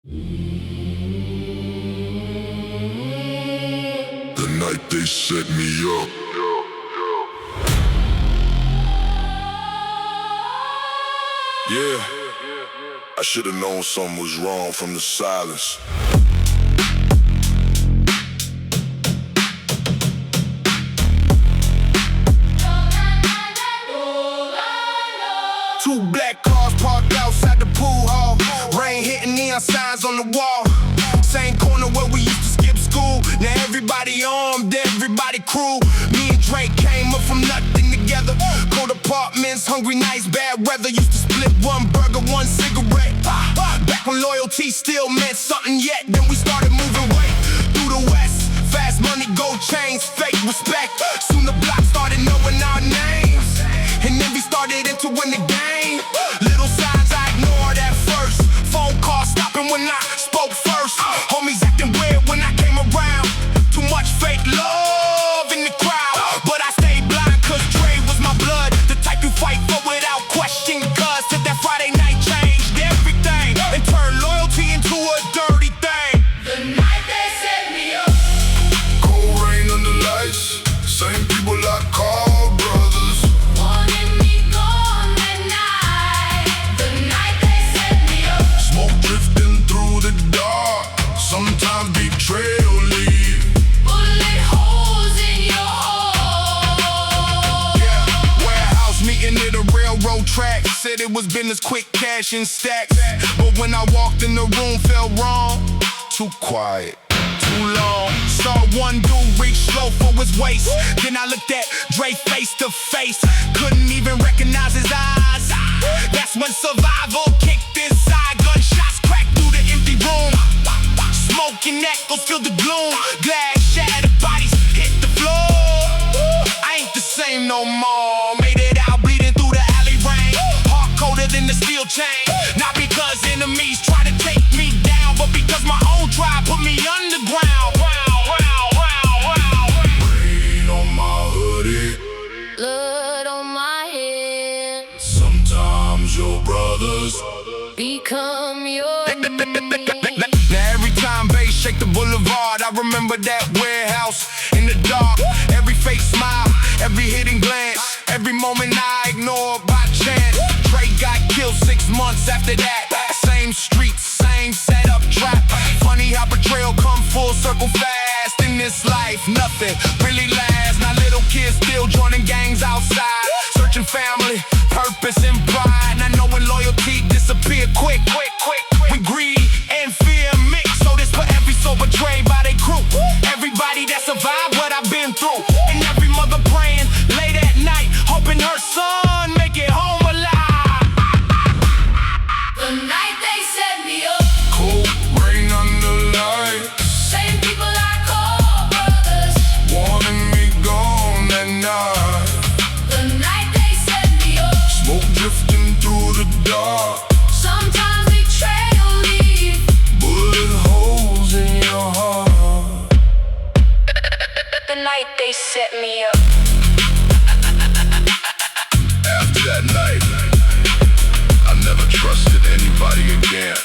The night they set me up. Yeah, I should've known something was wrong from the silence. Two black cars parked outside the pool hall. Rain hitting, neon signs on the wall. Same corner where we used to skip school. Now everybody armed, everybody crew. Me and Drake came up from nothing together. Cold apartments, hungry nights, bad weather. Used to split one burger, one cigarette. Back when loyalty still meant something yet. Then we started moving weight through the west. Fast money, gold chains, fake respect. Soon the block started knowing our names. And then we started into win the game. Little signs I ignored at first. Phone call stopping when I spoke first. Homies acting weird when I came around. Too much fake love in the crowd. But I stayed blind cause Dre was my blood. The type you fight for without question. Cause till that Friday night changed everything. And turned loyalty into a dirty thing. The night they set me up. Cold rain under lights. Same people I call brothers. Wanted me gone that night. The night they set me up. Smoke drifting through the dark. Sometimes betrayal leave. Bullet holes in your heart. Yeah, warehouse meeting at a railroad track. Said it was business, quick cash in stacks. But when I walked in the room, felt wrong. Too quiet, too long. Saw one dude reach slow for his waist. Then I looked at Dre face to face. Couldn't even recognize his eyes. That's when survival kicked inside. Gunshots cracked through the empty room. Smoke and echoes filled the gloom. Glass shattered, bodies hit the floor. I ain't the same no more. Made it out bleeding through the alley rain. Heart colder than the steel chain. Not because enemies try to take me down, but because my own tribe put me underground. Rain on my hoodie. Blood on my head. Sometimes your brothers. Become your enemy. Now every time bass shake the boulevard, I remember that warehouse in the dark. Every fake smile, every hidden glance, every moment I ignored by chance. Trey got killed 6 months after that. Same streets, same setup trap. Funny how betrayal come full circle fast. In this life, nothing really lasts. Now little kids still joining gangs outside, searching family, purpose and pride. Not knowing loyalty disappear quick. When greed and fear mix. So this for every soul betrayed by their crew. Everybody that survived what I've been through. And every mother praying late at night, hoping her son make it home alive. The night they set me up. Cold rain under light. Same people I call brothers. Wanting me gone that night. The night they set me up. Smoke drifting through the dark. Sometimes betrayal leave. Bullet holes in your heart. The night they set me up. After that night, I never trusted anybody again.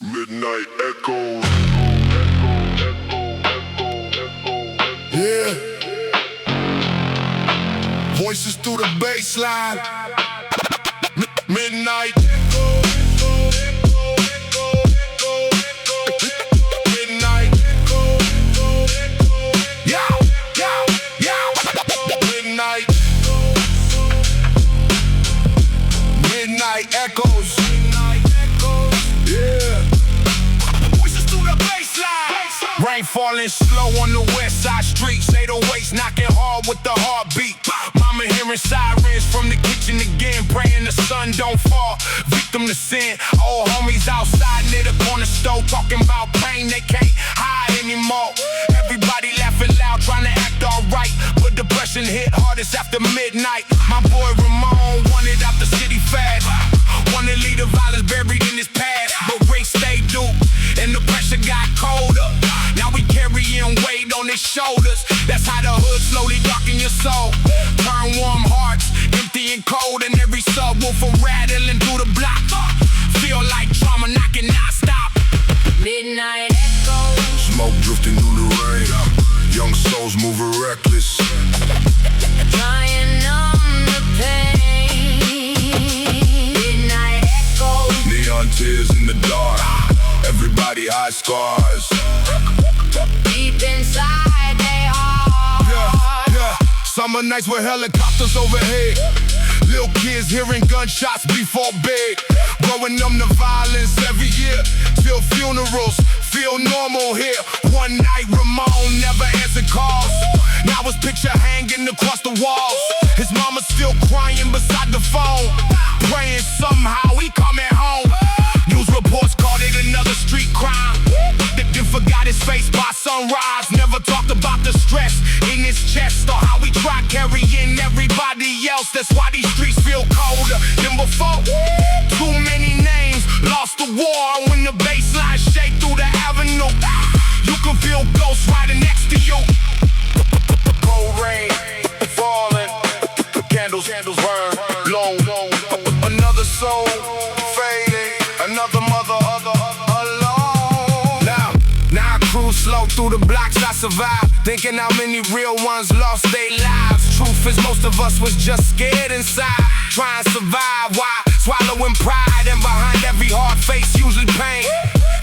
Midnight echoes. Yeah. Voices through the bass line. Midnight. Midnight. Yo. Midnight. Midnight echoes. Yeah. Voices through the bass line. Rain falling slow on the west side streets. 808s knocking hard with the heartbeat. Mama hearing sirens from the kitchen again, praying the sun don't fall. Victim to sin. Old homies outside near the corner store, talking about pain they can't hide anymore. Everybody laughing loud, trying to act alright, but depression hit hardest after midnight. My boy Ramon wanted out the city fast. Wanted to leave the violence buried in his past, but Ray stayed duped. shoulders. That's how the hood slowly darken your soul. Turn warm hearts, empty and cold, and every subwoofer rattling through the block. Feel like trauma knocking, not stop. Midnight echoes. Smoke drifting through the rain. Young souls moving reckless. Trying numb the pain. Midnight echoes. Neon tears in the dark. Everybody hide scars. Deep inside they heart. Yeah. Summer nights with helicopters overhead. Little kids hearing gunshots before bed. Growing numb to violence every year. Till funerals feel normal here. One night Ramon never answered calls. Now his picture hanging across the walls. His mama still crying beside the phone, praying somehow he coming home. News reports called it another street crime. Then forgot his face by sunrise. Never talked about the stress in his chest or how he tried carrying everybody else. That's why these streets feel colder than before. Too many names lost the war. When the baseline shake through the avenue, you can feel ghosts riding next to you. Cold rain falling, candles burn long. Another soul fading, another mother alone. Now I cruise slow through the blocks I survived, thinking how many real ones lost their lives. Truth is most of us was just scared inside, trying to survive while swallowing pride. And behind every hard face usually pain.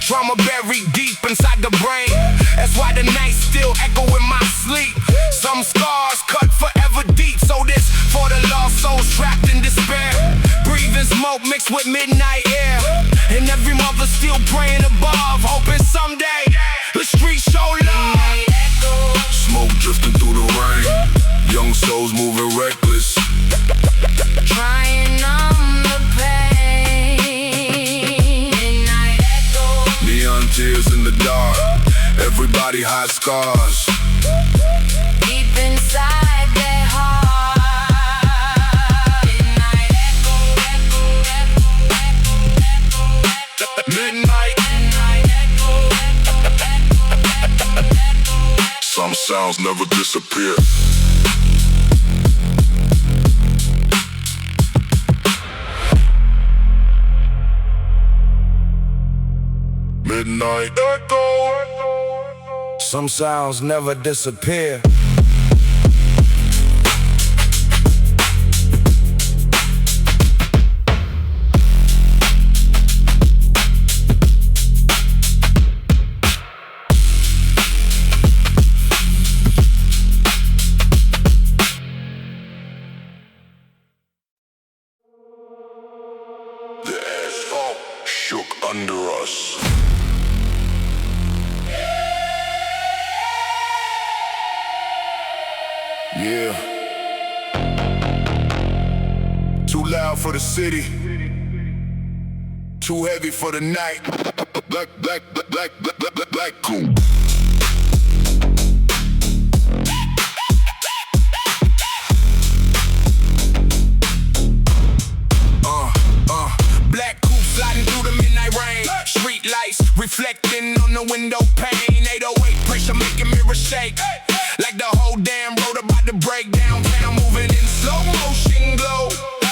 Trauma buried deep inside the brain. That's why the nights still echo in my sleep. Some scars cut forever deep. So this for the lost souls trapped in despair, breathing smoke mixed with midnight air. And every mother still praying above, hoping someday the streets show love. Smoke drifting through the rain. Young souls moving reckless. Trying numb the pain. Midnight echoes. Neon tears in the dark. Everybody hide scars. Deep inside their heart. Midnight echo. Midnight. Midnight echo. Some sounds never disappear. Midnight echo. Some sounds never disappear. The asphalt shook under us. Yeah. Too loud for the city. Too heavy for the night. Black cool. Black coupe sliding through the midnight rain. Street lights reflecting on the window pane. 808 pressure making mirrors shake. Like the whole damn road about to break down. Town moving in slow motion glow.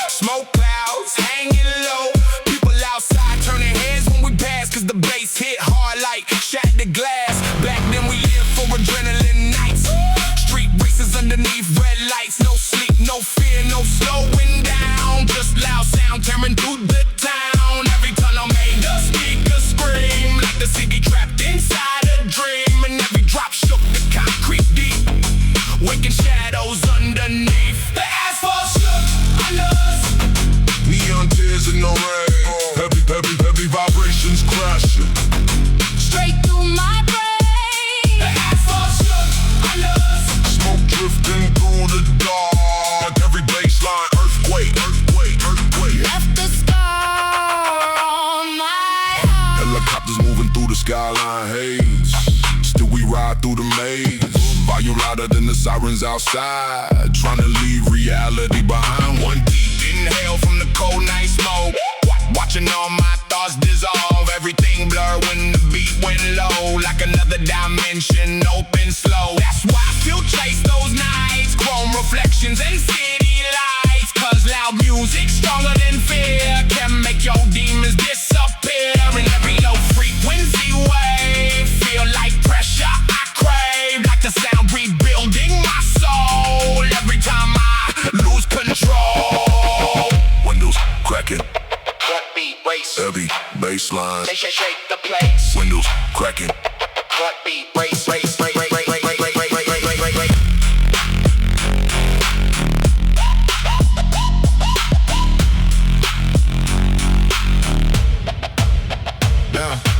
Smoke clouds hanging low. People outside turning heads when we pass, cause the bass hit hard like shattered glass. Back then we lived for adrenaline nights. Street races underneath red lights. No sleep, no fear, no slowing down. Just loud sound tearing through the town. Every tunnel made the speakers scream. Like the city trapped inside a dream. And every drop shook the concrete deep, waking shadows underneath. The asphalt shook under us. Neon tears in the rain. Heavy vibrations crashing Straight through my brain. The asphalt shook under us. Smoke drifting through the dark. Every baseline earthquake. Left the scar on my heart. Helicopters moving through the skyline haze. Still we ride through the maze. Volume louder than the sirens outside. Trying to leave reality behind. One deep inhale from the cold night smoke. Watching all my thoughts dissolve. Everything blur when the beat went low. Like another dimension open slow. That's waste those nights. Chrome reflections and city lights. Cause loud music stronger than fear can make your demons disappear. In every low frequency wave, feel like pressure I crave. Like the sound rebuilding my soul every time I lose control. Windows cracking, Cut beat, race, heavy baseline. shake the place. Windows cracking, Cut beat, race, race, race, race, race, race, race, race, race, race, race, race.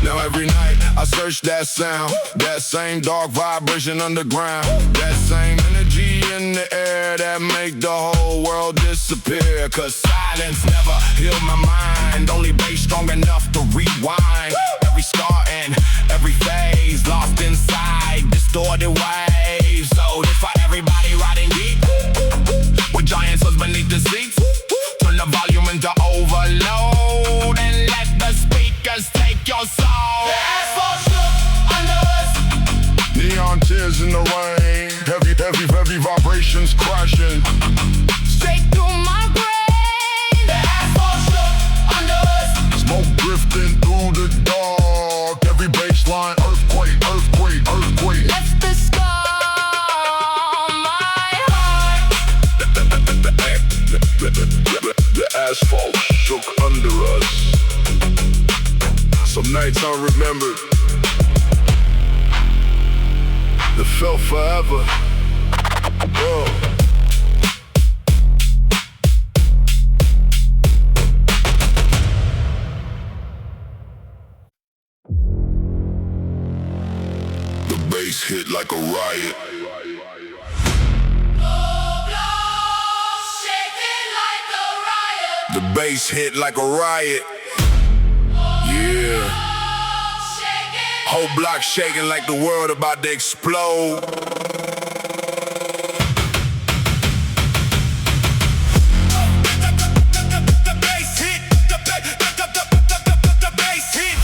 Now every night I search that sound, that same dark vibration underground, that same energy in the air that make the whole world disappear. Cause silence never healed my mind, only bass strong enough to rewind. Every scar and every phase lost inside distorted waves. So this for everybody riding deep with giants beneath the seats. Turn the volume into overload and let the speakers take your soul. The asphalt shook under us. Neon tears in the rain, heavy vibrations crashing. Straight through my brain. The asphalt shook under us. Smoke drifting through the dark, every baseline earthquake, earthquake, earthquake. Left the scar on my heart. The asphalt shook under us. Some nights unremembered that felt forever. Whoa. The bass hit like a riot. Shaking like a riot. The bass hit like a riot. Yeah. Shaking. Whole block shaking like the world about to explode. The bass hit. The bass hit. The bass hit.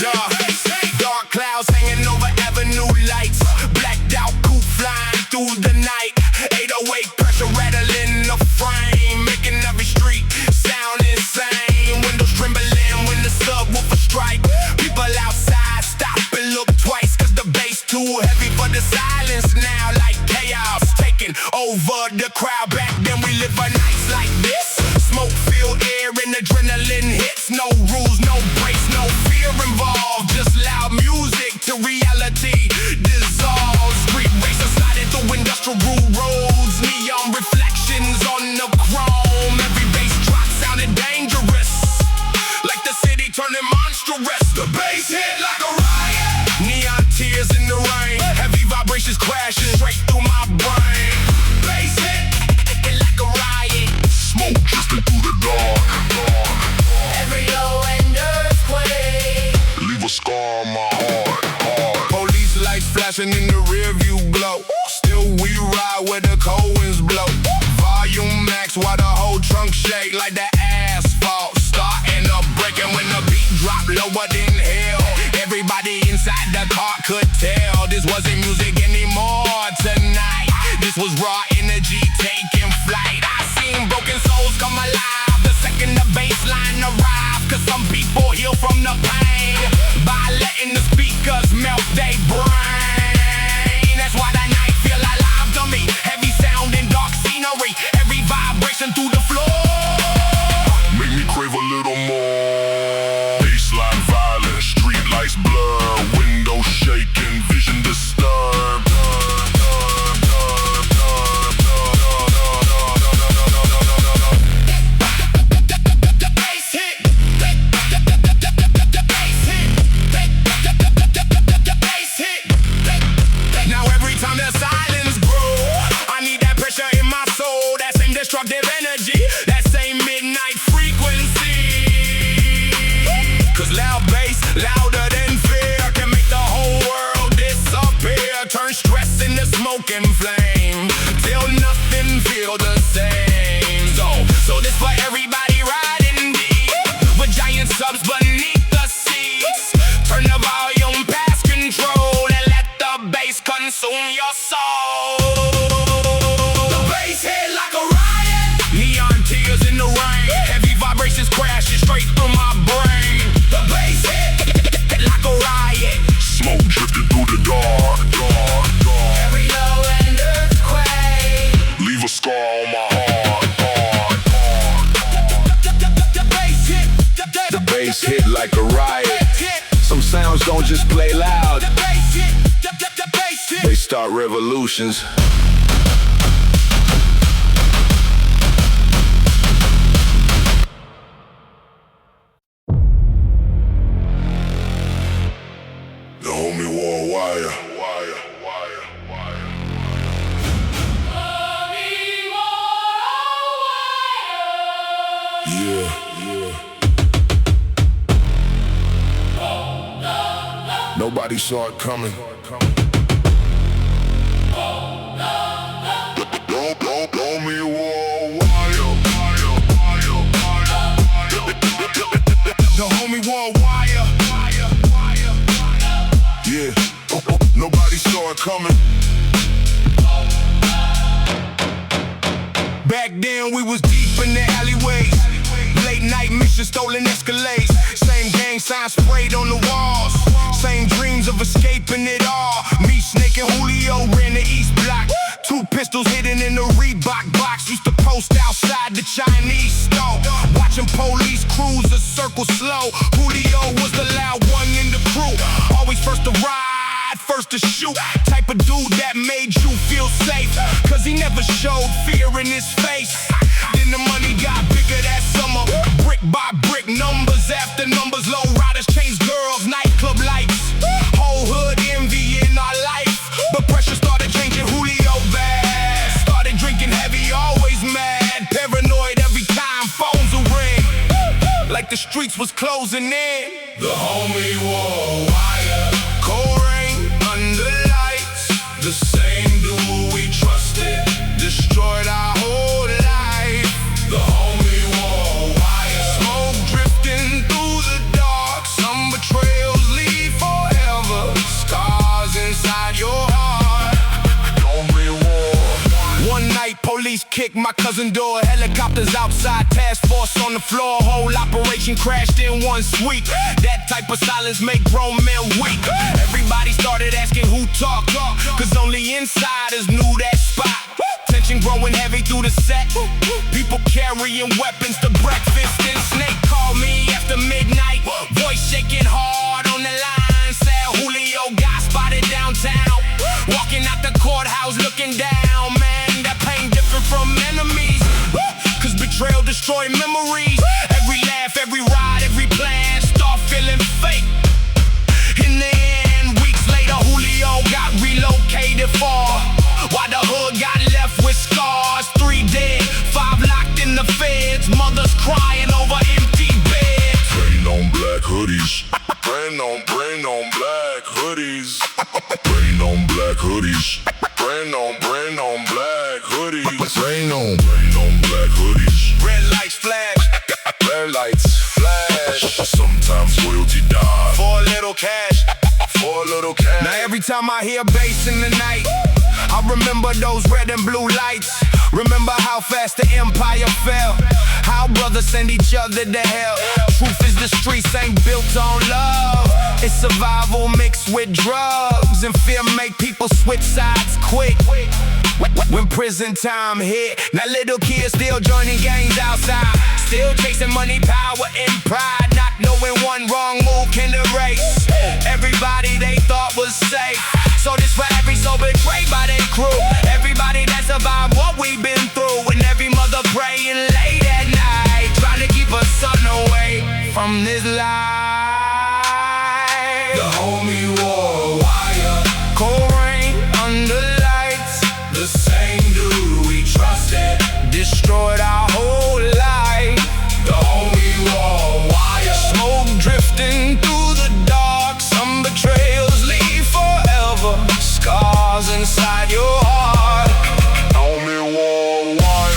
The bass hit. Dark clouds hanging over avenue lights. Blacked out coupe flying through the night. 808 pressure rattling the frame, making every street sound insane. Windows trembling when the subwoofer strike. People outside stop and look twice, cause the bass too heavy for the silence now. Like chaos taking over the crowd. Back then we live a nights like this. Smoke filled air and adrenaline hits. No rules, no breaks, no fear involved. Just loud music to reality dissolves. Street racers sliding through industrial roads. Neon reflections on the chrome. Every bass drop sounded dangerous, like the city turning monstrous. The bass hit like a riot. Neon tears in the rain. Heavy vibrations crashing straight through my brain. Bass hit like a riot. Smoke drifting through the dark. Every low and earthquake. Leave a scar on my heart. Police lights flashing in the rear view glow. Still we ride where the cold winds blow. Volume max while the whole trunk shake like the asphalt. Starting up breaking when the beat drop lower than hell. Everybody inside the car could tell this wasn't music anymore tonight. This was raw energy taking flight. I seen broken souls come alive the second the bassline arrived. Cause some people heal from the pain by letting the speakers melt they brain. That's why the night feel alive to me. Heavy sound and dark scenery. Every vibration through the floor. Make me crave a little more. Baseline violence, street lights blur, windows shaking, vision disturbed. The bass hit. The bass hit. The bass hit. Now every time the silence grows, I need that pressure in my soul. That same destructive energy. That same midnight frequency. Cause loud bass, louder than fear, can make the whole world disappear. Turn stress into smoke and flame, till nothing feel the same. So this for everybody riding deep, with giant subs beneath the seats. Turn the volume past control straight from my brain. The bass hit like a riot. Smoke drifting through the dark. Every low and earthquake. Leave a scar on my heart. The bass hit. The bass hit like a riot. Some sounds don't just play loud, The bass hit. The bass hit. they start revolutions. The homie wore a wire. Yeah. Nobody saw it coming. Homie wore a wire. The homie wore a wire. Yeah. Nobody saw it coming. Back then we was deep in the alleyways. Late night mission, stolen Escalades. Same gang signs sprayed on the walls. Same dreams of escaping it all. Me, Snake, and Julio ran the East Block. 2 pistols hidden in the Reebok box. Used to post outside the Chinese store, watching police cruisers circle slow. Julio was the loud one in the crew. Always first to ride, first to shoot. Type of dude that made you feel safe, cause he never showed fear in his face. Then the money got bigger that summer. Brick by brick, numbers after numbers. Low riders changed girls, nightclub lights. Whole hood envying our life. But pressure started changing Julio bad. Started drinking heavy, always mad. Paranoid every time phones will ring, like the streets was closing in. The homie wore a wire. Cold rain under lights. The same dude we trusted Destroyed our whole life. The homie wore a wire. Smoke drifting through the dark. Some betrayals leave forever. Scars inside your heart. Homie wore. One night, police kicked my cousin's door. Helicopters outside, task force on the floor. Whole operation crashed in one sweep. That type of silence make grown men weak. Everybody started asking who talked, cause only insiders knew that spot. Tension growing heavy through the set. People carrying weapons to breakfast. And Snake called me after midnight. Voice shaking hard on the line. Said Julio got spotted downtown. Walking out the courthouse looking down. Man, that pain different from enemies, cause betrayal destroy memories. Every laugh, every ride, every plan start feeling fake. In the end, weeks later, Julio got relocated far, while the hood got left with scars. 3 dead, 5 locked in the feds. Mothers crying over empty beds. Rain on black hoodies. Rain on black hoodies. Rain on black hoodies. Rain on black hoodies. Rain on black hoodies. Red lights flash, Red lights flash. Sometimes loyalty dies. for a little cash. For a little cash. Now every time I hear bass in the night, I remember those red and blue lights. Remember how fast the empire fell, how brothers send each other to hell. Truth is the streets ain't built on love. It's survival mixed with drugs, and fear make people switch sides quick when prison time hit. Now little kids still joining gangs outside, still chasing money, power, and pride, not knowing one wrong move can erase everybody they thought was safe. So this for every soul betrayed by their crew, everybody that survived what we've been through, and every mother praying late at night, trying to keep her son away from this life. The homie wore a wire. Cold rain under lights. The same dude we trusted Destroyed our whole life. The homie wore a wire. Smoke drifting through the dark. Some betrayals leave forever. Scars inside your heart. Homie wore a wire.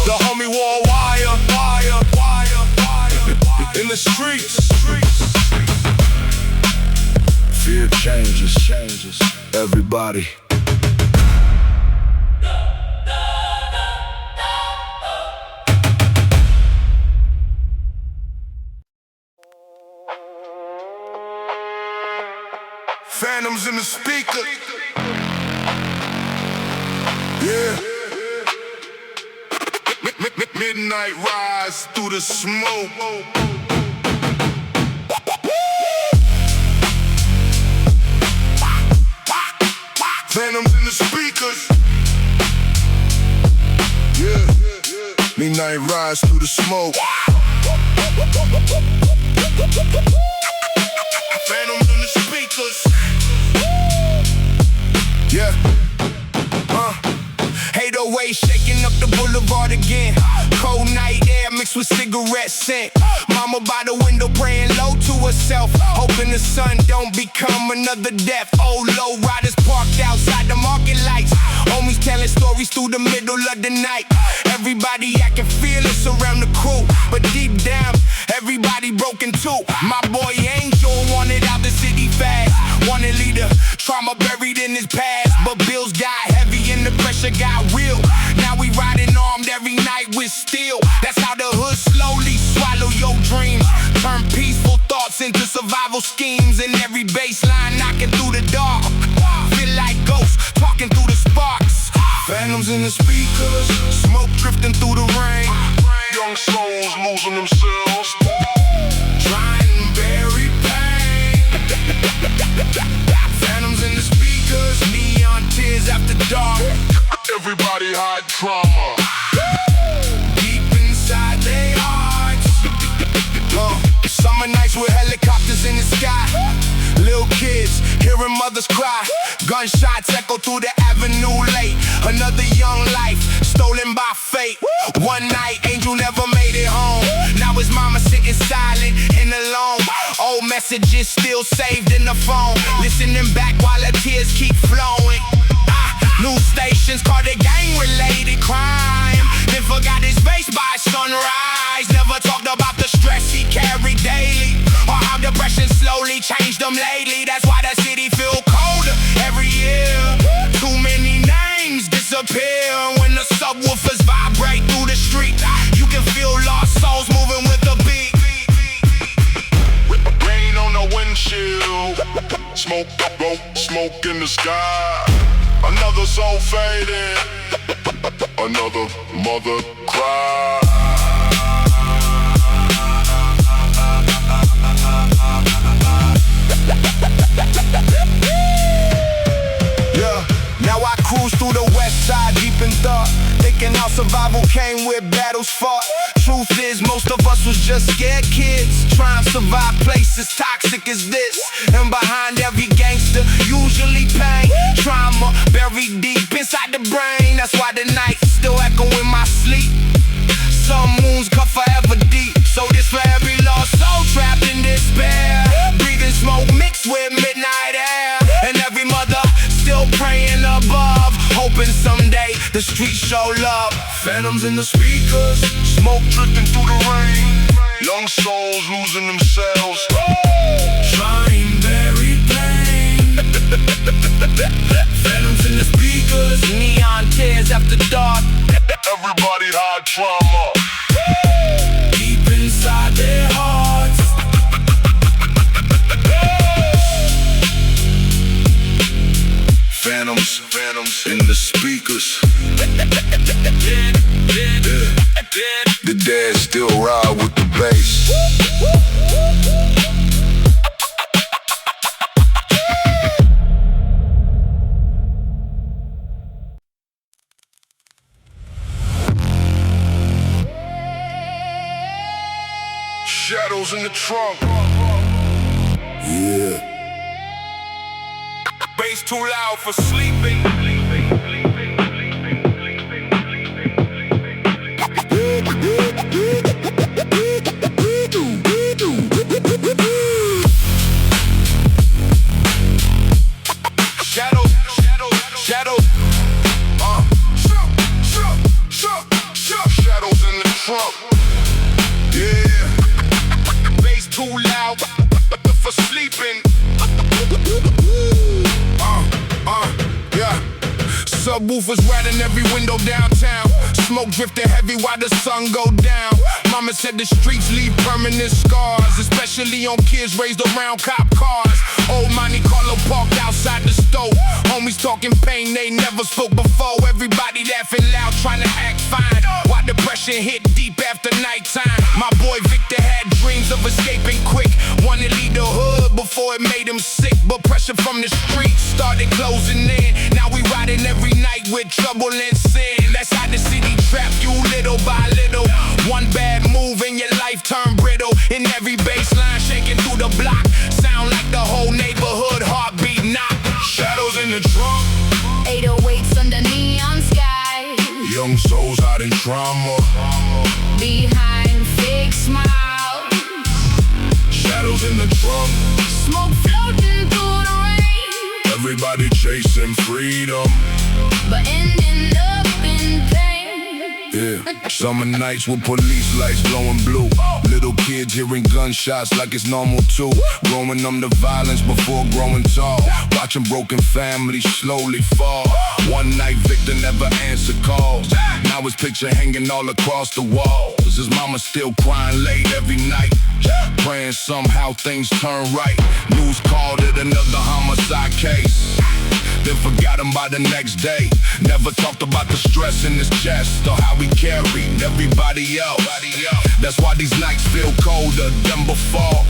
The homie wore a wire. In the streets. Fear changes everybody. Phantoms in the speaker. Yeah. Midnight rise through the smoke. Phantoms in the speakers. Yeah. Midnight rise through the smoke. Phantoms in the speakers. Yeah. 808 shaking up the boulevard again. Cold night air mixed with cigarette scent. Mama by the window praying low to herself, hoping the sun don't become another death. Old low riders parked outside the market lights. Homies telling stories through the middle of the night. Everybody acting fearless around the crew, but deep down, everybody broken too. My boy Angel wanted out the city fast, wanted leader, trauma buried in his past. But bills got heavy and the pressure got real. Now we riding armed every night with steel. That's how the hood slowly swallow your dreams, turn peaceful thoughts into survival schemes. And every baseline knocking through the dark, feel like ghosts talking through the sparks. Phantoms in the speakers, smoke drifting through the rain. Young souls losing themselves, trying to bury pain. Phantoms in the speakers, neon tears after dark. Everybody hide trauma deep inside their hearts. Summer nights with helicopters in the sky. Little kids hearing mothers cry. Gunshots echo through the avenue late. Another young life stolen by fate. One night, Angel never made it home. Now his mama sitting silent and alone. Old messages still saved in the phone. Listening back while her tears keep flowing. News stations called it gang-related crime. Then forgot his face by sunrise. Never talked about the stress he carried daily, or how depression slowly changed him lately. That's why the city feel colder every year. Too many names disappear when the subwoofers vibrate through the street. You can feel lost souls moving with the beat. Rain on the windshield, smoke in the sky. Another soul fading, another mother cry. Yeah, now I cruise through the west side deep in thought, thinking how survival came with battles fought. Truth is, most of us was just scared kids, trying to survive places toxic as this. And behind every gangster, usually pain, trauma buried deep inside the brain. That's why the night still echo in my sleep. Some wounds cut forever deep. So this for every lost soul trapped in despair, breathing smoke mixed with midnight air. And every mother still praying above, hoping someday the streets show love. Phantoms in the speakers, smoke drifting through the rain. Young souls losing themselves, trying buried pain. Phantoms in the speakers, neon tears after dark. Everybody hide trauma deep inside their hearts. Phantoms in the speakers. The dead still ride with the bass. Shadows in the trunk. Yeah. Bass too loud for sleeping. Shadows. Shadows in the trunk. Yeah. Bass too loud for sleeping. Yeah. Subwoofers rattling every window downtown. Smoke drifting heavy while the sun go down. Mama said the streets leave permanent scars, especially on kids raised around cop cars. Old Monte Carlo parked outside the stove. Homies talking pain they never spoke before. Everybody laughing loud trying to act fine, while depression hit deep after nighttime. My boy Victor had dreams of escaping quick. Wanted to leave the hood before it made him sick, but pressure from the streets started closing in. Now we riding every night with trouble and sin. That's how the city trap you little by little. One bad move and your life turned brittle. In every baseline shaking through the block, sound like the whole neighborhood heartbeat knock. Shadows in the trunk, 808s under neon sky, young souls hiding trauma. behind fake smiles, Shadows in the trunk, smoke floating through the rain, everybody chasing freedom. but ending up in pain. Yeah, summer nights with police lights glowing blue. Little kids hearing gunshots like it's normal too. Growing them to violence before growing tall. Watching broken families slowly fall. One night Victor never answered calls. Now his picture hanging all across the walls. His mama still crying late every night, praying somehow things turn right. News called it another homicide case, then forgot him by the next day. Never talked about the stress in his chest or how he carried everybody else. That's why these nights feel colder than before.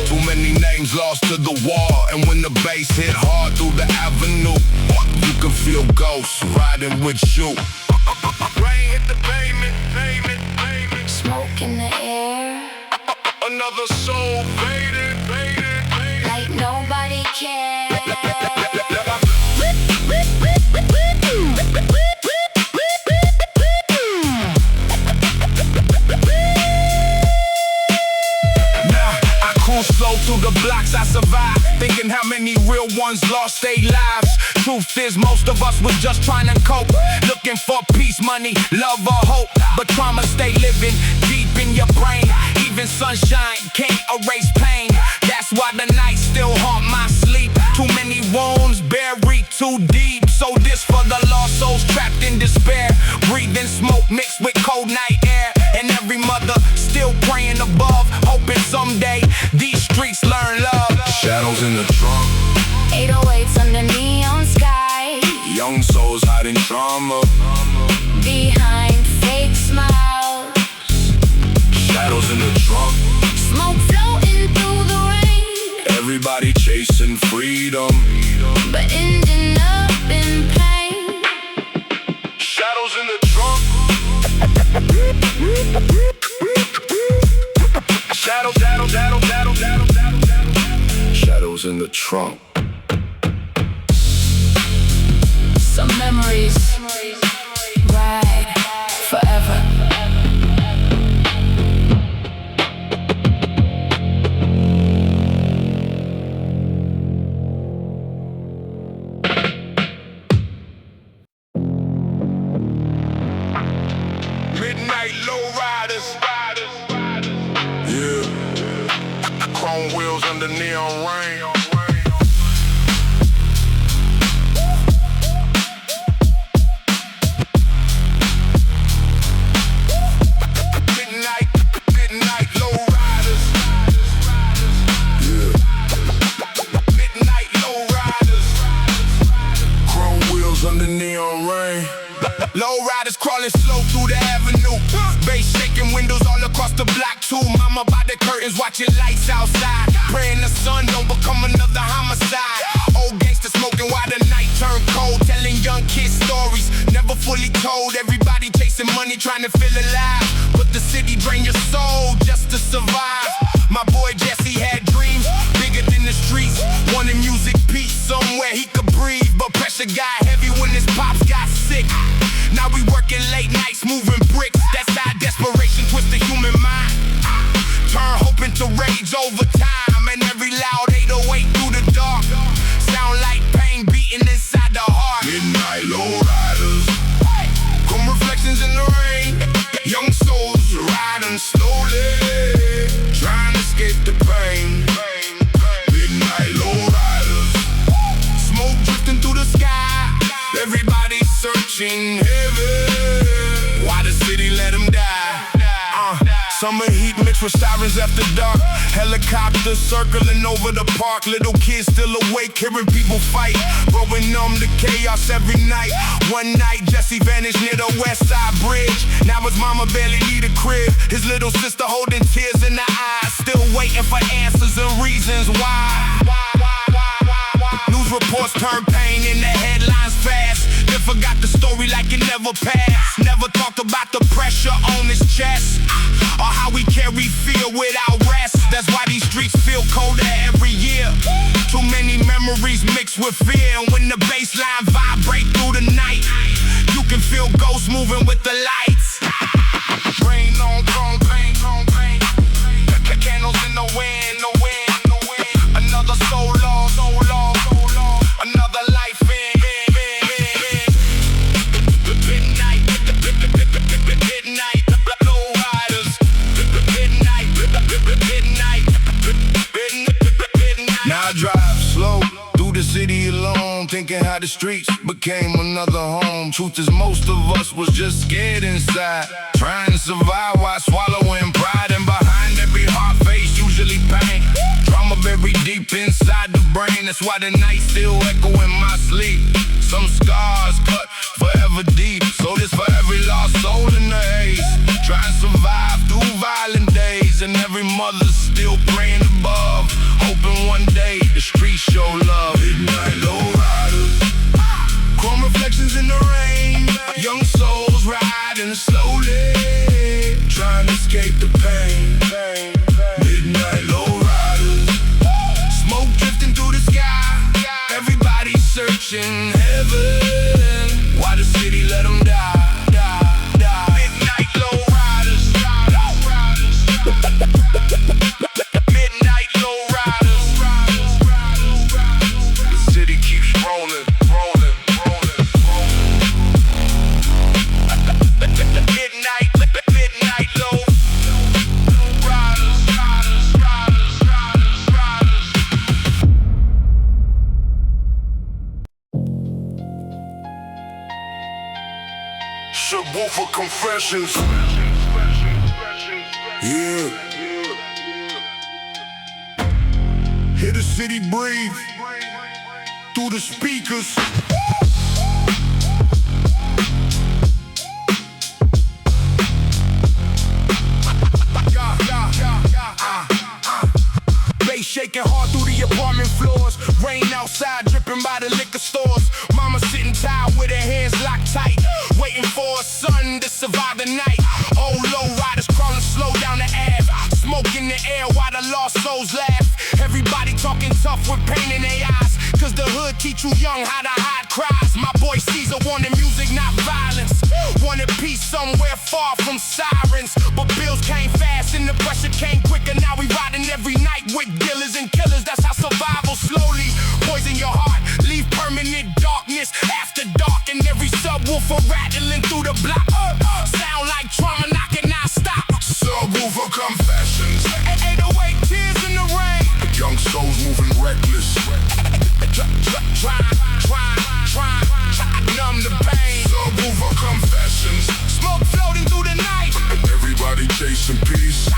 Too many names lost to the wall, and when the bass hit hard through the avenue, you can feel ghosts riding with you. Rain hit the pavement, pavement, pavement. Smoke in the air, Another soul faded, faded, faded. like nobody cares. Slow through the blocks I survived, thinking how many real ones lost their lives. Truth is most of us was just trying to cope, looking for peace, money, love or hope. But trauma stay living deep in your brain. Even sunshine can't erase pain. That's why the nights still haunt my sleep. Too many wounds buried too deep. So this for the lost souls trapped in despair, breathing smoke mixed with cold night air. And every mother still praying above, hoping someday these streets learn love. Shadows in the trunk, 808s under neon sky, young souls hiding trauma. behind fake smiles, Shadows in the trunk, smoke floating through the rain, everybody chasing freedom. but ending up in pain. Shadows in the trunk, shadows in the trunk. Some memories, right, forever. Midnight low riders. Yeah. Chrome wheels under neon rain. Midnight low riders. Yeah. Midnight low riders. Chrome wheels under neon rain. Low riders crawling slow through the avenue, bass shaking windows all across the block too. Mama by the curtains watching lights outside, praying the sun don't become another homicide. Old gangsta smoking while the night turned cold, telling young kids stories never fully told. Everybody chasing money trying to feel alive, but the city drain your soul just to survive. My boy Jesse had dreams bigger than the streets, wanted music peace somewhere he could breathe, but pressure got heavy when his pops got sick. Now we working late nights moving bricks. That's how desperation twists the human mind, turn hope into rage over time. And every loud 808 through the dark sound like pain beating inside the heart. Midnight low riders. Come reflections in the rain. Young souls riding slowly, trying to escape the pain. Midnight low riders. Smoke drifting through the sky, everybody Summer heat mixed with sirens after dark. Helicopters circling over the park. Little kids still awake, hearing people fight. Growing numb to chaos every night. One night, Jesse vanished near the West Side Bridge. Now his mama barely need a crib. His little sister holding tears in her eyes. Still waiting for answers and reasons why. News reports turn pain in the headlines fast. Then forgot the story like it never passed. Never talked about the pressure on his chest, or how we carry fear without rest. That's why these streets feel colder every year. Too many memories mixed with fear. And when the bassline vibrate through the night, you can feel ghosts moving with the lights. Rain on throne, pain on pain. Candles in the wind, the wind, the wind. Another soul lost, soul lost, soul lost. Another life in. Midnight, midnight, low riders. Midnight, midnight, midnight. Now I drive slow through the city alone, thinking how the streets became another home. Truth is, most of us was just scared inside, trying to survive while swallowing pride. And behind every hard face, usually pain. Trauma buried deep inside the brain. That's why the night still echo in my sleep. Some scars cut forever deep. So this for every lost soul in the haze, trying to survive through violent days. And every mother's still praying above, hoping one day the streets show love. Midnight low riders, chrome reflections in the rain. Young souls riding slowly, trying to escape the pain. Midnight low riders, smoke drifting through the sky. Everybody searching heaven, why the city let them die. Midnight low riders, midnight low riders. The city keeps rolling, rolling, rolling, rolling. Midnight, midnight low riders, riders, riders, riders, riders. Subwoofer confessions. Yeah. Hear the city breathe through the speakers. Bass shaking hard through the apartment floors. Rain outside dripping by the liquor stores. Mama sitting tired with her hands locked tight, waiting for her son to survive the night. Old low riders crawling slow down the Ave, smoke in the air while the lost souls laugh. Everybody talking tough with pain in their eyes, cause the hood teach you young how to hide cries. My boy Caesar wanted music, not violence. Wanted peace somewhere far from sirens. But bills came fast and the pressure came quicker. Now we riding every night with dealers and killers. That's how survival slowly poison your heart, leave permanent darkness after dark. And every subwoofer rattling through the block, sound like trauma knocking non-stop. Subwoofer confessions, 808 tears in the rain. Young souls moving reckless, trying numb the pain. Subwoofer confessions, smoke floating through the night. Everybody chasing peace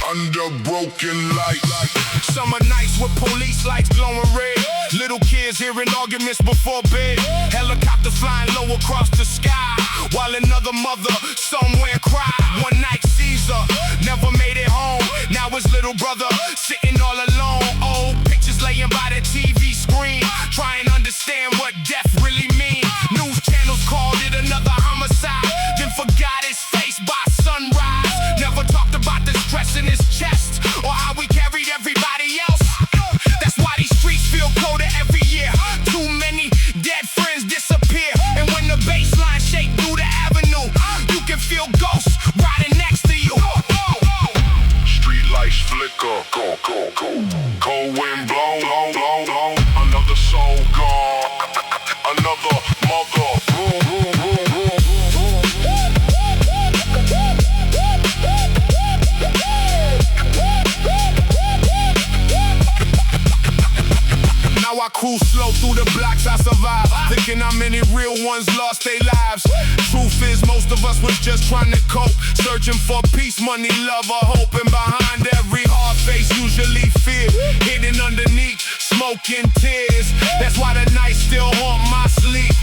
under broken lights. Summer nights with police lights glowing red. Little kids hearing arguments before bed. Helicopters flying low across the sky, while another mother somewhere cried. One night Caesar never made it home. Now his little brother sitting all alone. Old pictures laying by the TV screen, trying to understand what death really means. News channels called it another homicide, then forgot his face by sunrise. Never talked about the stress in his chest, or how we carried everybody else. That's why these streets feel colder every year. Too many dead friends disappear. And when the baseline shake through the avenue, you can feel ghosts riding next to you. Street lights flicker, go, go, go. Cold wind blow, blow, blow, blow. Another soul gone, another mother. Now I cruise slow through the blocks I survive, thinking how many real ones lost their lives. Truth is, most of us was just trying to cope, searching for peace, money, love, or hope. And behind every hard face, usually fear, hidden underneath smoke and tears. That's why the nights still haunt my sleep.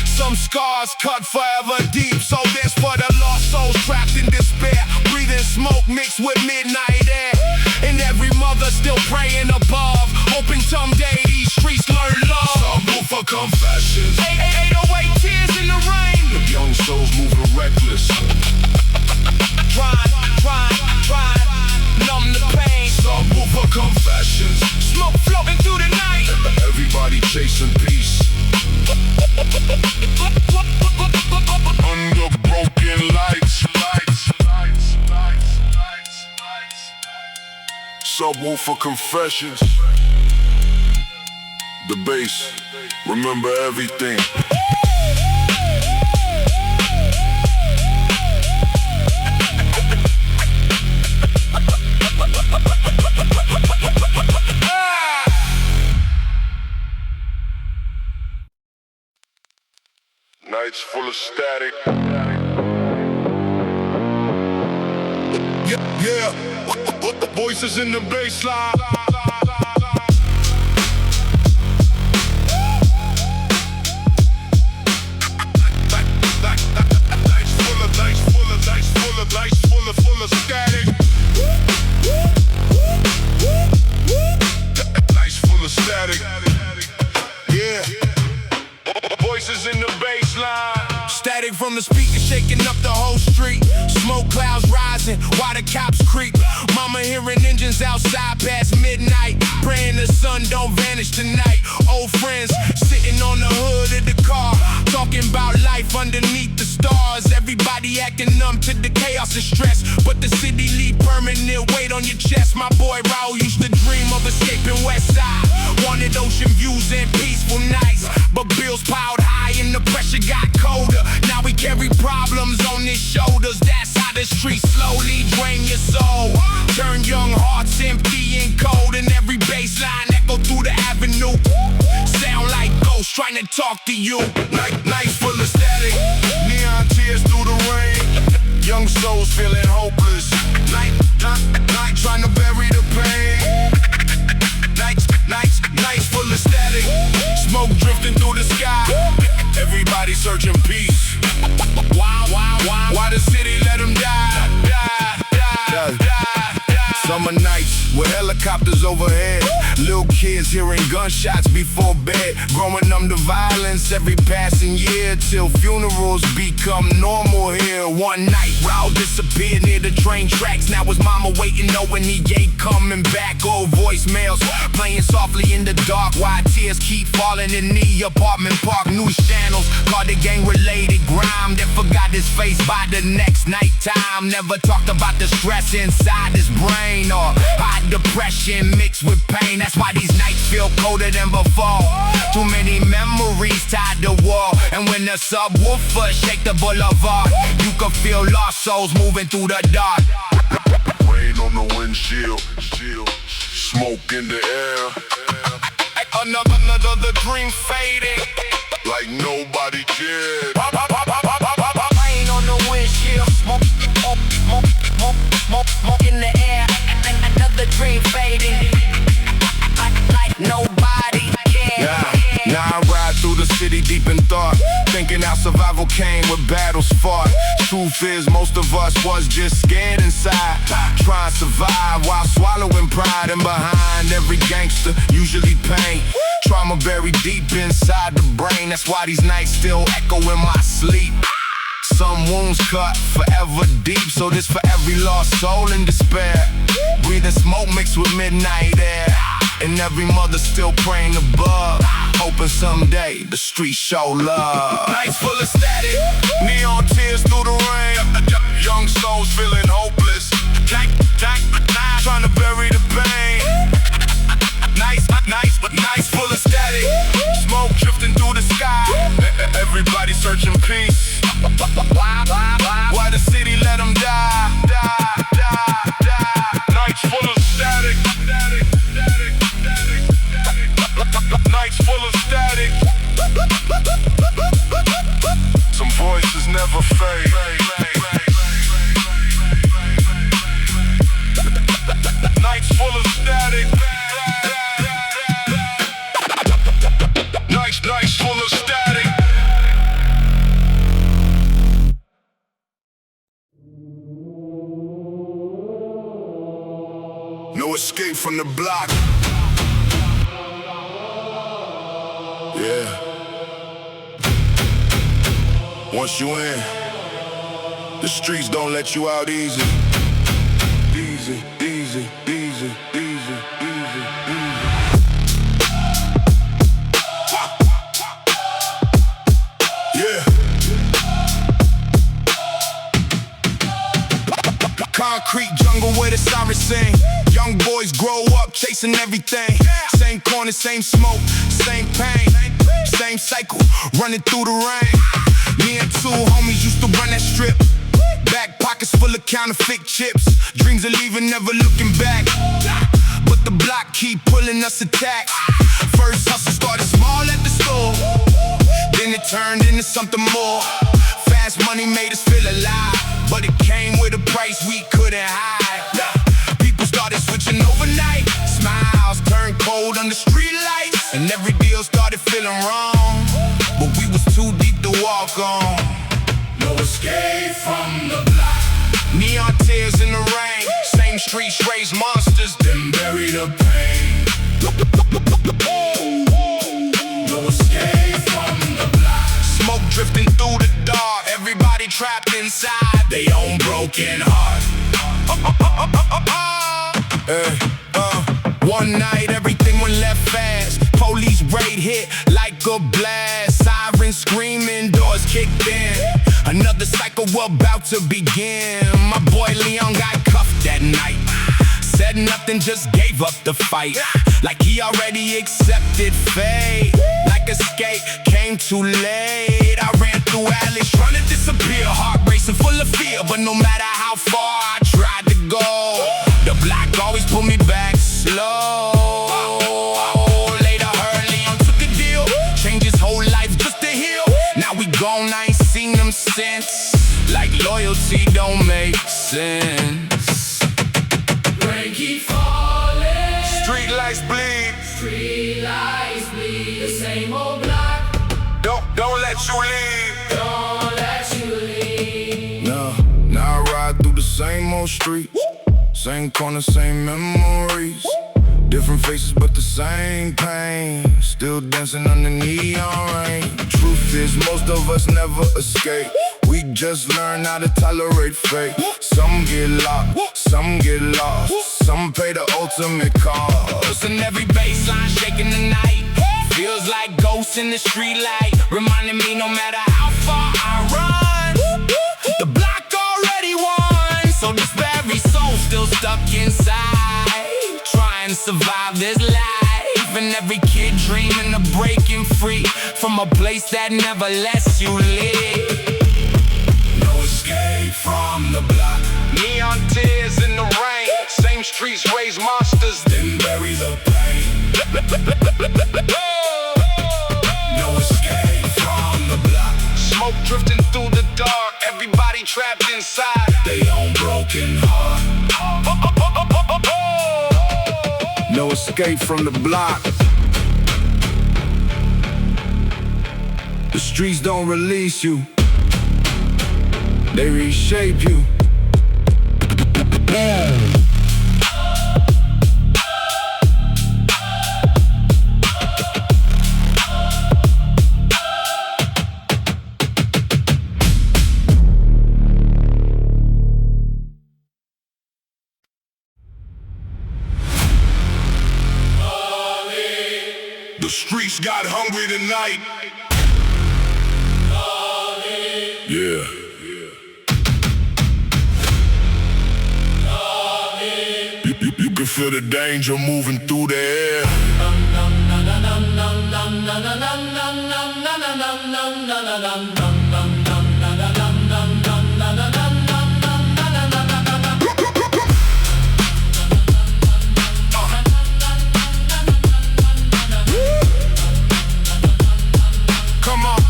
Some scars cut forever deep. So this for the lost souls trapped in despair, breathing smoke mixed with midnight air. And every mother still praying above, hoping someday these streets learn love. Subwoofer confessions. 808 tears in the rain. The young souls moving reckless. Trying, numb the pain. Subwoofer confessions. Smoke floating through the night. Everybody chasing peace. Under broken lights. Subwoofer confessions. The bass, remember everything. Nights full of static. Yeah. Voices in the bass line. Nights full of static. Nights full of static. Yeah. Voices in the bass line. Static from the speaker shaking up the whole street. Smoke clouds rising while the cops creep. Mama hearing engines outside past midnight, praying the sun don't vanish tonight. Old friends sitting on the hood of the car, talking about life underneath the stars. Everybody acting numb to the chaos and stress, but the city leave permanent weight on your chest. My boy Raul used to dream of escaping west side, wanted ocean views and peaceful nights, but bills piled high and the pressure got colder. Now we carry problems on his shoulders. That's how the streets slowly drain your soul, turn young hearts empty and cold. And every bass line echo through the avenue, sound like ghosts trying to talk to you. Nights full of static. Neon tears through the rain. Young souls feeling hopeless. Night trying to bury the pain. Nights full of static. Smoke drifting through the sky. Everybody searching peace. Why the city let them die? Summer nights with helicopters overhead, little kids hearing gunshots before bed, growing numb to violence every passing year, till funerals become normal here. One night, Raul disappeared near the train tracks. Now his mama waiting, knowing he ain't coming back. Old voicemails playing softly in the dark, while tears keep falling in the apartment park. News channels called the gang-related grime, that forgot his face by the next night time. Never talked about the stress inside his brain, or high depression mixed with pain. That's why these nights feel colder than before. Too many memories tied to war, and when the subwoofer shake the boulevard, you can feel lost souls moving through the dark. Rain on the windshield, smoke in the air. Another dream fading like nobody cared. Rain on the windshield, smoke in the air. Another dream fading like nobody cared. Now I ride through the city deep in thought, thinking how survival came with battles fought. Truth is, most of us was just scared inside, trying to survive while swallowing pride. And behind every gangster, usually pain, trauma buried deep inside the brain. That's why these nights still echo in my sleep. Some wounds cut forever deep, so this for every lost soul in despair, breathing smoke mixed with midnight air. And every mother still praying above, hoping someday the streets show love. Nights full of static, Neon tears through the rain. Young souls feeling hopeless, trying to bury the pain. Nights full of static, smoke drifting through the sky. Everybody searching peace. Why the city let them die? Nights full of static. Nights full of static. Some voices never fade. no escape from the block. Yeah. Once you in, the streets don't let you out easy. Easy, easy, easy, easy, easy, easy. Yeah. Concrete jungle where the sirens sing. Young boys grow up chasing everything. Same corner, same smoke, same pain. Same cycle, running through the rain. Me and two homies used to run that strip. Back pockets full of counterfeit chips. Dreams of leaving, never looking back. But the block keep pulling us attack. First hustle started small at the store, then it turned into something more. Fast money made us feel alive, but it came with a price we couldn't hide. People started switching overnight. Smiles turned cold under street lights, and every deal started feeling wrong. But we was too deep to walk on. No escape from the block. Neon tears in the rain. Same streets raised monsters, then bury the pain. No escape from the block. Smoke drifting through the dark. Everybody trapped inside their own broken heart. One night everything went left fast. Police raid hit like a blast. Sirens screaming, doors kicked in. Another cycle about to begin. My boy Leon got cuffed that night. Said nothing, just gave up the fight. Like he already accepted fate. Like escape came too late. I ran through alleys trying to disappear. Heart racing full of fear, but no matter how far I tried to go, the block always pulled me back slow. Later heard Leon took a deal, changed his whole life just to heal. Now we gone, I ain't seen them since. Like loyalty don't make sense. Rain keep falling. Street lights bleed. Street lights bleed. The same old block. Don't let you leave. Don't let you leave. No, now I ride through the same old street. Same corner, same memories. Different faces but the same pain. Still dancing under neon rain. Truth is most of us never escape. We just learn how to tolerate fate. Some get locked, some get lost. Some pay the ultimate cost. And every baseline shaking the night. Feels like ghosts in the street light, reminding me no matter how far I run, the block already won. So this very soul still stuck inside, trying to survive this life. And every kid dreaming of breaking free from a place that never lets you live. No escape from the block. Neon tears in the rain. Same streets raise monsters, Then bury the pain. No escape from the block. smoke drifting through the dark. Everybody trapped inside They own broken heart. No escape from the block. The streets don't release you, they reshape you. The streets got hungry tonight. Yeah. You can feel the danger moving through the air. Come on,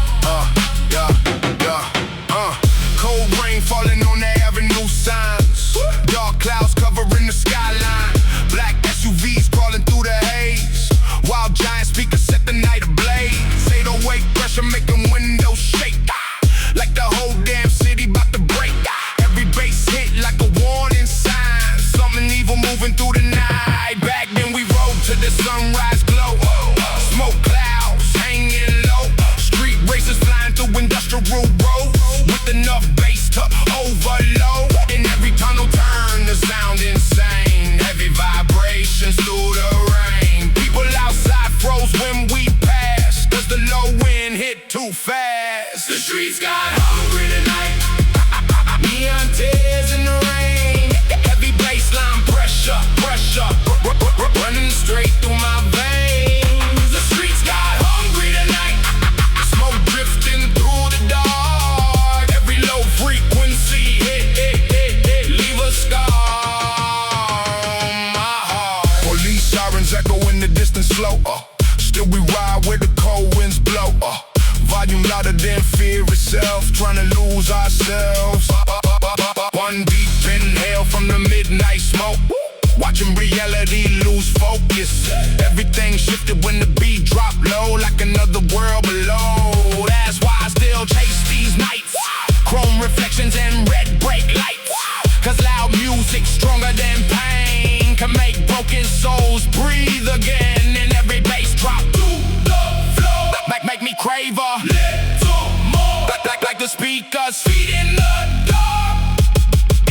cold rain falling on the avenue signs. Dark clouds covering the skyline. Black SUVs crawling through the haze. Wild giant speakers set the night ablaze. 808 pressure making windows shake. Like the whole damn city about to break. Every bass hit like a warning sign. Something evil moving through the night. harder than fear itself, trying to lose ourselves. One deep inhale from the midnight smoke, watching reality lose focus. Everything shifted when the beat dropped low, like another world below. That's why I still chase these nights, chrome reflections and red brake lights. Cause loud music stronger than pain can make broken souls breathe again. And every bass drop through the floor make me crave a little more. Like the speakers feet in the dark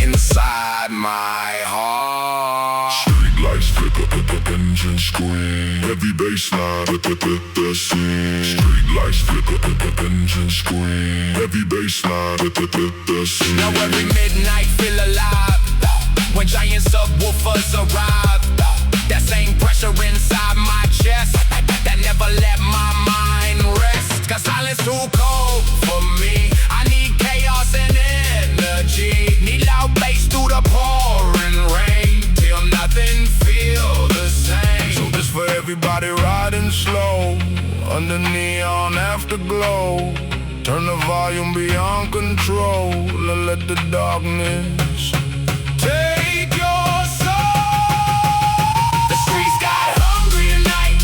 inside my heart. Street lights flicker, engine scream. Heavy bass line, the scene. Street lights flicker, engine scream. Heavy bass line, the scene. Now every midnight feel alive when giant subwoofers arrive. That same pressure inside my chest that never let my mind rest. Cause silence too cold for me. I need chaos and energy. Need loud bass through the pouring rain till nothing feel the same. So this for everybody riding slow under neon afterglow. Turn the volume beyond control and let the darkness take your soul. The streets got hungry tonight.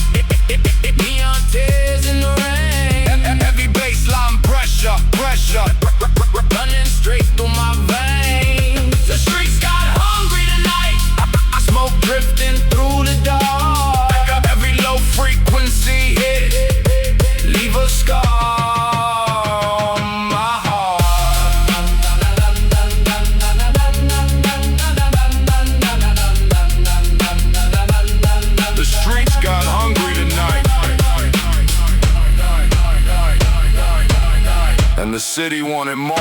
Neon tears in the rain. Heavy bassline pressure running straight through my veins. The streets got hungry tonight. I smoke drifting through the dark. Every low frequency hit leave a scar on my heart. The streets got hungry tonight, and the city wanted more.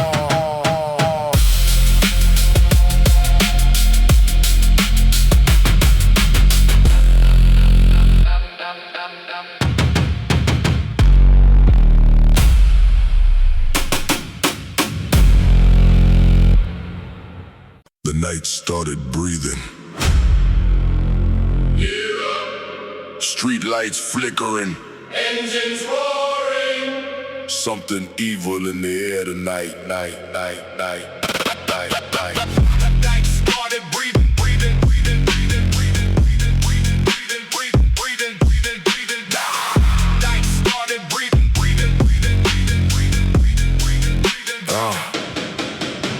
The night started breathing. Street lights flickering. Engines roaring. Something evil in the air tonight. Night. Night started breathing. Night started breathing.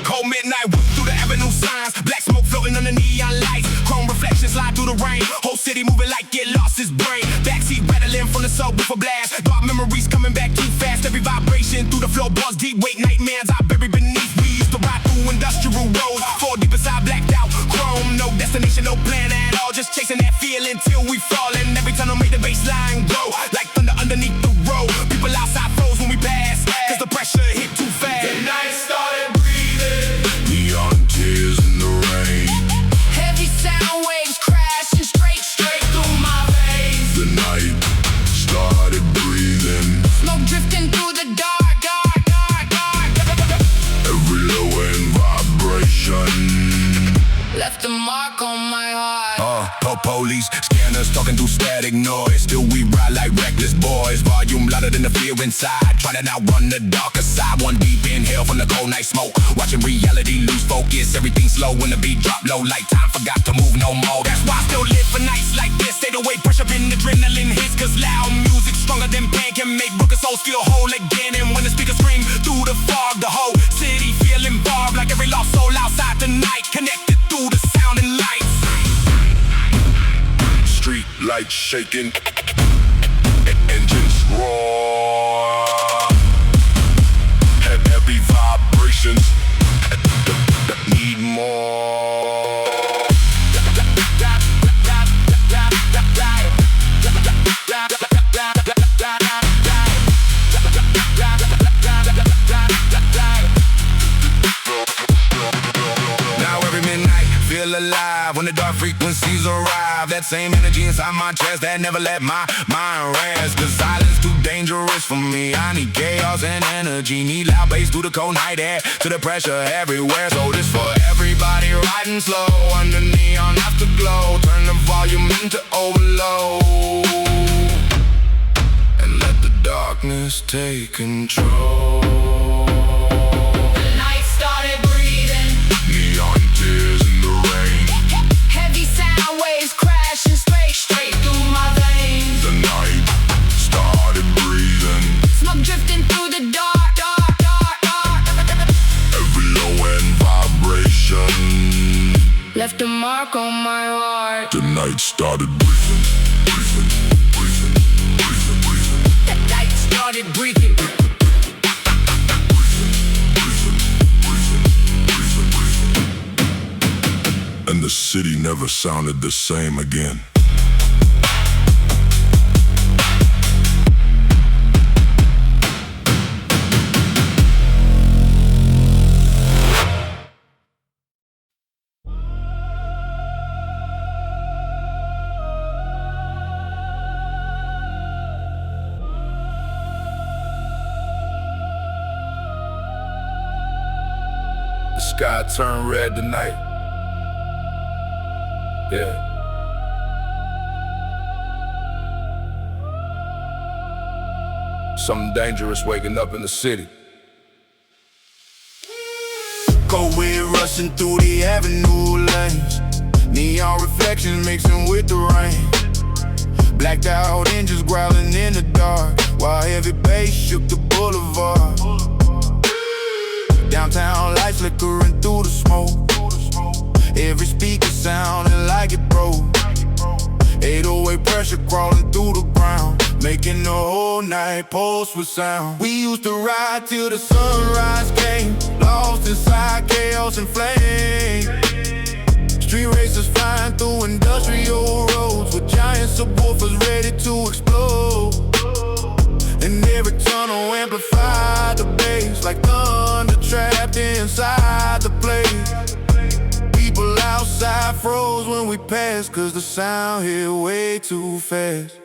Cold midnight walk through the avenue signs. Black smoke floating under neon lights. Chrome reflections slide through the rain. Whole city moving like it lost its brain. Backseat rattling from the subwoofer blast. Dark memories coming back too fast. Every vibration through the floorboards. Deep weight nightmares I buried beneath. We used to ride through industrial roads. Fall deep inside blacked out. Chrome, no destination, no plan at all. Just chasing that feeling till we fall. And every tunnel made the baseline grow. Like thunder underneath the road. People outside froze when we passed. Cause the pressure hit too fast. The night started breathing. Neon tears in the rain. Heavy sound waves crashing straight through my veins. The night started breathing. Smoke drifting through the dark. Every low end vibration Left a mark on my heart. Police scanners talking through static noise. Still we ride like reckless boys. Volume louder than the fear inside. Trying to outrun the darker side. One deep inhale from the cold night smoke. Watching reality lose focus. Everything slow when the beat drop low. Like time forgot to move no more. That's why I still live for nights like this. Stay away, pressure in adrenaline hits. Cause loud music stronger than pain can make broken souls feel whole again. And when the speakers scream through the fog, the whole city feel involved. Like every lost soul outside tonight. Connected through the sound and lights. Street lights shaking, engines roar. Heavy vibrations that need more. Now every midnight feel alive when the dark frequencies arrive. That same energy inside my chest that never let my mind rest. Cause silence too dangerous for me. I need chaos and energy. Need loud bass through the cold night air. To the pressure everywhere. So this for everybody riding slow under neon afterglow. Turn the volume into overload and let the darkness take control. The night started breathing. Neon tears in the rain. Heavy sound waves crashing straight through my veins. The night started breathing. Smoke drifting through the dark. Every low end vibration Left a mark on my heart. the night started breathing. The night started breathing. And the city never sounded the same again. The sky turned red tonight. Yeah. Something dangerous waking up in the city. Cold wind rushing through the avenue lanes. Neon reflections mixing with the rain. Blacked out engines growling in the dark, while heavy bass shook the boulevard. Downtown lights flickering through the smoke. Every speaker sounding like it broke. 808 pressure crawling through the ground, making the whole night pulse with sound. We used to ride till the sunrise came, lost inside chaos and flame. Street racers flying through industrial roads, with giant subwoofers ready to explode. And every tunnel amplified the bass, like thunder trapped inside the place. People outside froze when we passed, cause the sound hit way too fast.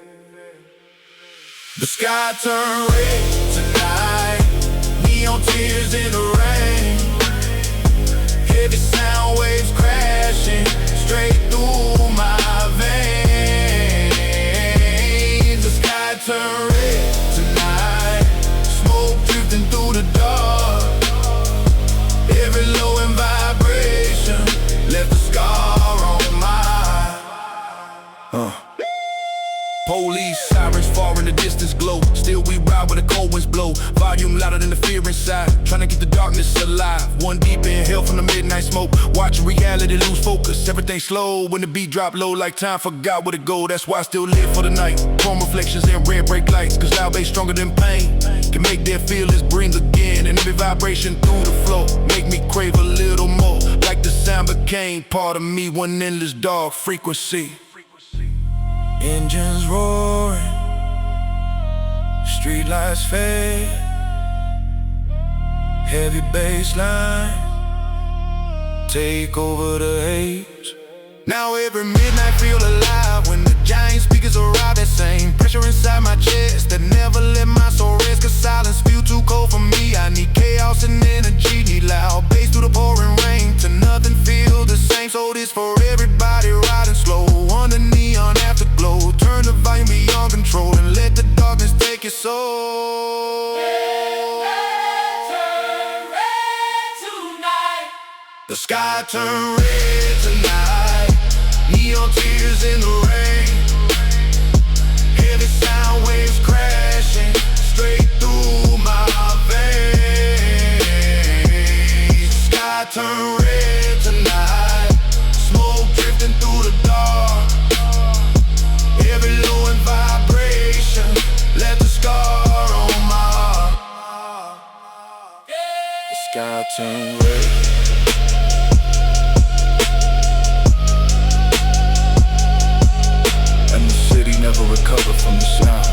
The sky turned red tonight. Neon tears in the rain. Heavy sound waves crashing straight through my veins. The sky turned red tonight. Smoke drifting through the dark. Every low end vibration left a scar on my heart. Police sirens far in the distance glow. Still we ride where the cold winds blow. Volume louder than the fear inside, trying to keep the darkness alive. One deep inhale from the midnight smoke. Watching reality lose focus. Everything slow when the beat drop low, like time forgot where to go. That's why I still live for the night. Chrome reflections and red brake lights, cause loud bass stronger than pain. Can make their feelings breathe again. And every vibration through the flow make me crave a little more. Like the sound became part of me, one endless dark frequency. Engines roaring, streetlights fade, heavy bass line take over the haze. Now every midnight feel alive when the giant speakers arrive. That same pressure inside my chest that never let my soul rest, cause silence feel too cold for me. I need chaos and energy, need loud bass through the pouring rain, to nothing feel the same. So this for everybody riding slow under neon afterglow. Turn the volume beyond control and let the darkness take your soul. The sky turned red tonight. Neon tears in the rain. Heavy sound waves crashing straight through my veins. The sky turned red tonight. Smoke drifting through the dark. Every low end vibration left a scar on my heart. The sky turned red. Never recover from the sound.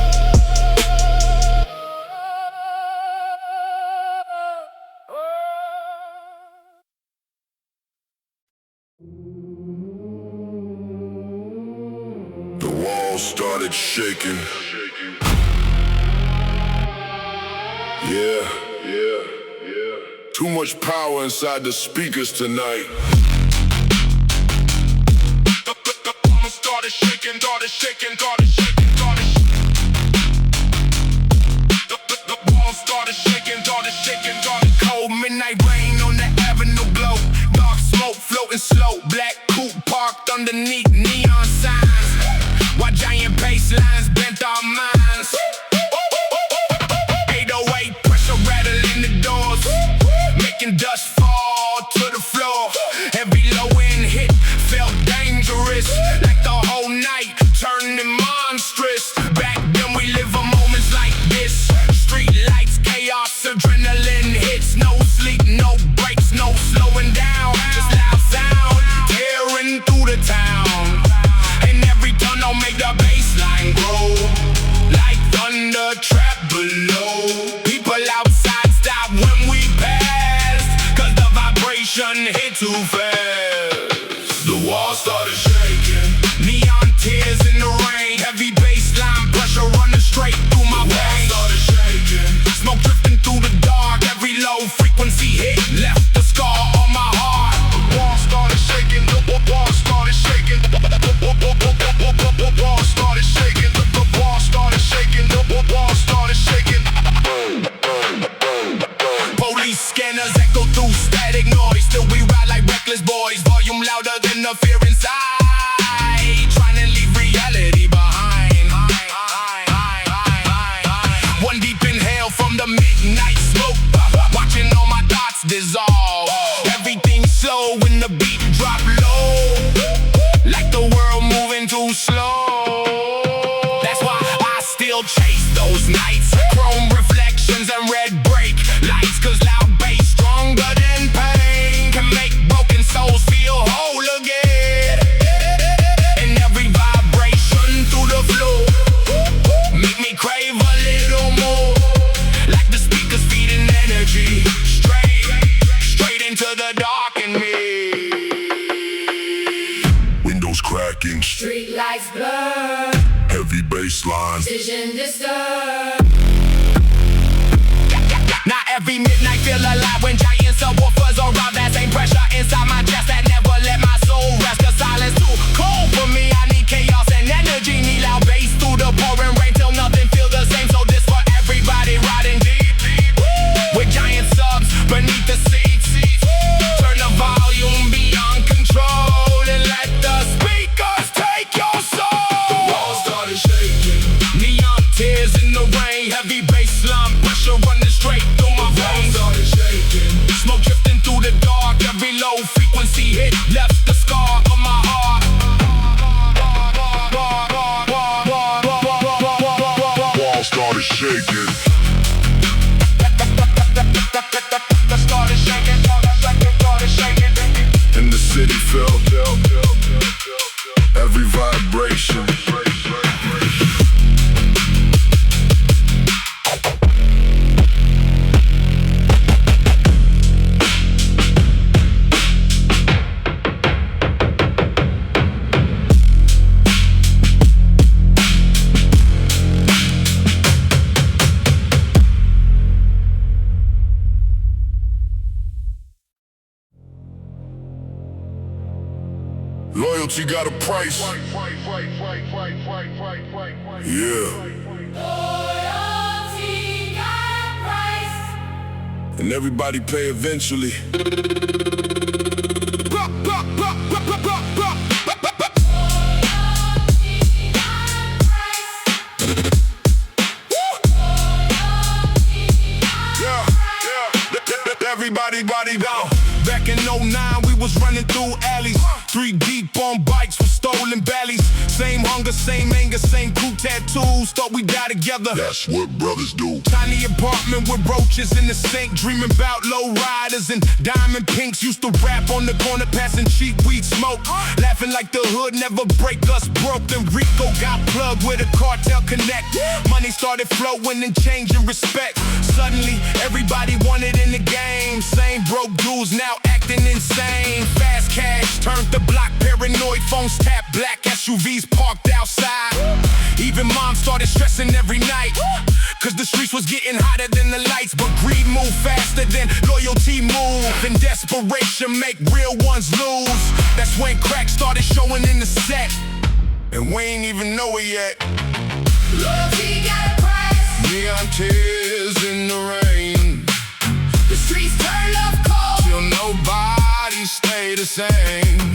The walls started shaking. Yeah. Too much power inside the speakers tonight. Started shaking. underneath neon signs, while giant bass lines bent our minds. 808 pressure rattling the doors, making dust fall to the floor. Every low-end hit felt dangerous, like the whole night turning monstrous. Back then we live for moments like this. Street lights, chaos, adrenaline hits. No sleep, no breaks, no slowing down. Just loud sound tearing through the town, and every tunnel make the bassline grow like thunder trapped below. People outside stop when we pass, cause the vibration hit too fast. The wall started shaking, neon tears in the rain, heavy bassline pressure running straight through my veins. The wall started shaking, smoke drifting through the dark, every low frequency hit left the scar on my heart. The wall started shaking, the wall started shaking, the wall started shaking, the wall started shaking, the wall started shaking. Police scanners echo through static noise, still we ride like reckless boys, volume louder than the fear inside, trying to leave reality behind. One deep inhale from the midnight smoke, watching all my thoughts dissolve. Everything slow when the beat drop low, like the world moving too slow. That's why I still chase those nights, chrome reflections and red brake lights, cause loud bass stronger than pain can make broken souls feel whole again. And every vibration through the floor make me crave a little more, like the speakers feeding energy straight into the dark in me. Windows cracking, Street lights blur, heavy bass lines. vision disturbed. Now every midnight feel alive when giant subwoofers around. That same pressure inside my chest that never let my soul rest. Cause silence too cold for me, I need chaos and energy. Need loud bass through the pouring rain till nothing feel the same. So this for everybody riding deep, with giant subs beneath the seats. Turn the volume beyond control and let the speakers take your soul. The wall started shaking, Neon tears in the rain, heavy bassline pressure running straight through my veins. started shaking. Smoke drifting through the dark, every low frequency hit left the scar on my heart. Wall started shaking. Started shaking, started shaking. And the city felt every vibration. Loyalty got a price. Yeah. Loyalty got a price. And everybody pay eventually. Loyalty got a price. Yeah. Everybody down. Back in 09 we was running through alleys, 3 deep on bikes with stolen bellies. Same hunger, same anger, same crew tattoos. Thought we die together. That's what brothers do. Tiny apartment with roaches in the sink, dreaming about low riders and diamond pinks. Used to rap on the corner, passing cheap weed smoke, laughing like the hood never break us broke. Then Rico got plugged with a cartel connect. Money started flowing and changing respect. Suddenly everybody wanted in the game. Same broke dudes now acting insane. Fast cash turned the block paranoid. Phones tap, black SUVs parked outside. Even mom started stressing every night, cause the streets was getting hotter than the lights. But greed moved faster than loyalty moved, and desperation make real ones lose. That's when crack started showing in the set, and we ain't even know it yet. Loyalty got a price. Neon tears in the rain. The streets turn off cold. Till nobody stay the same.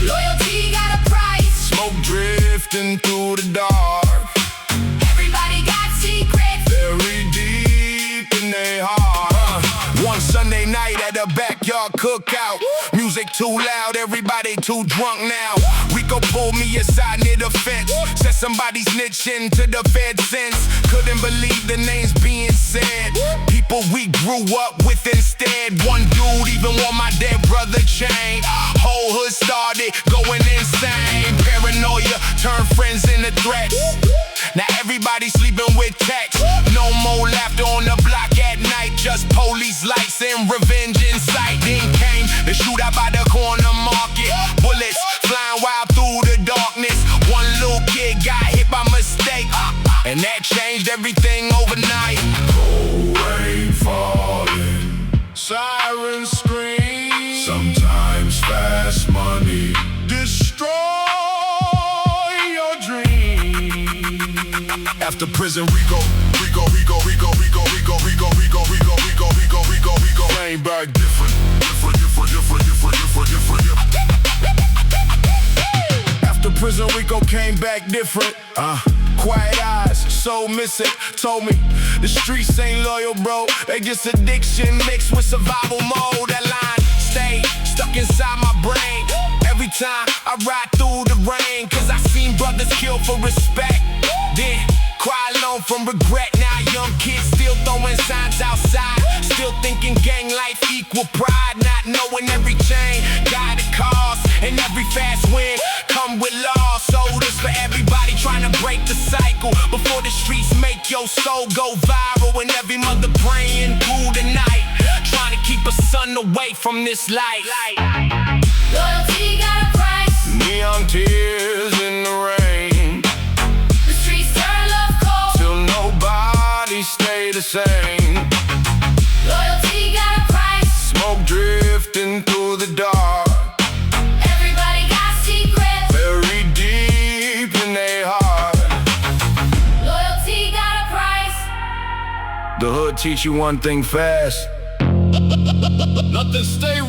Loyalty got a price. Smoke drifting through the dark. Everybody got secrets. Very deep in their heart. One Sunday night at a backyard cookout. Music too loud, everybody too drunk now. Rico pulled me aside near the fence. Said somebody's snitching to the Fed sense. Couldn't believe the names being said. People we grew up with instead. One dude even wore my dead brother chain. Whole hood started going insane. Paranoia turned friends into threats. Now everybody sleeping with texts. No more laughter on the block at night. Just police lights and revenge in sight. Then came the shootout by the corner market. Bullets flying wild through the darkness. One little kid got hit by mistake, and that changed everything overnight. Cold rain falling, Sirens scream. sometimes fast money. Destroy your dream. After prison, Rico came back different. After prison, Rico came back different. Quiet eyes, soul missing. Told me the streets ain't loyal, bro. They just addiction mixed with survival mode. That line stayed stuck inside my brain. Every time I ride through the rain, cause I seen brothers killed for respect. Then cry alone from regret. Now young kids still throwing signs outside. Still thinking gang life equal pride. Not knowing every chain got a cost, and every fast win come with loss. Orders for everybody trying to break the cycle before the streets make your soul go viral. And every mother praying through the night, trying to keep a son away from this light. Loyalty got a price. Neon tears in the rain, The streets turn love cold. till nobody stay the same. Loyalty got a price. Smoke drifting through the dark. Everybody got secrets. Very deep in their heart. Loyalty got a price. The hood teach you one thing fast. Nothing stay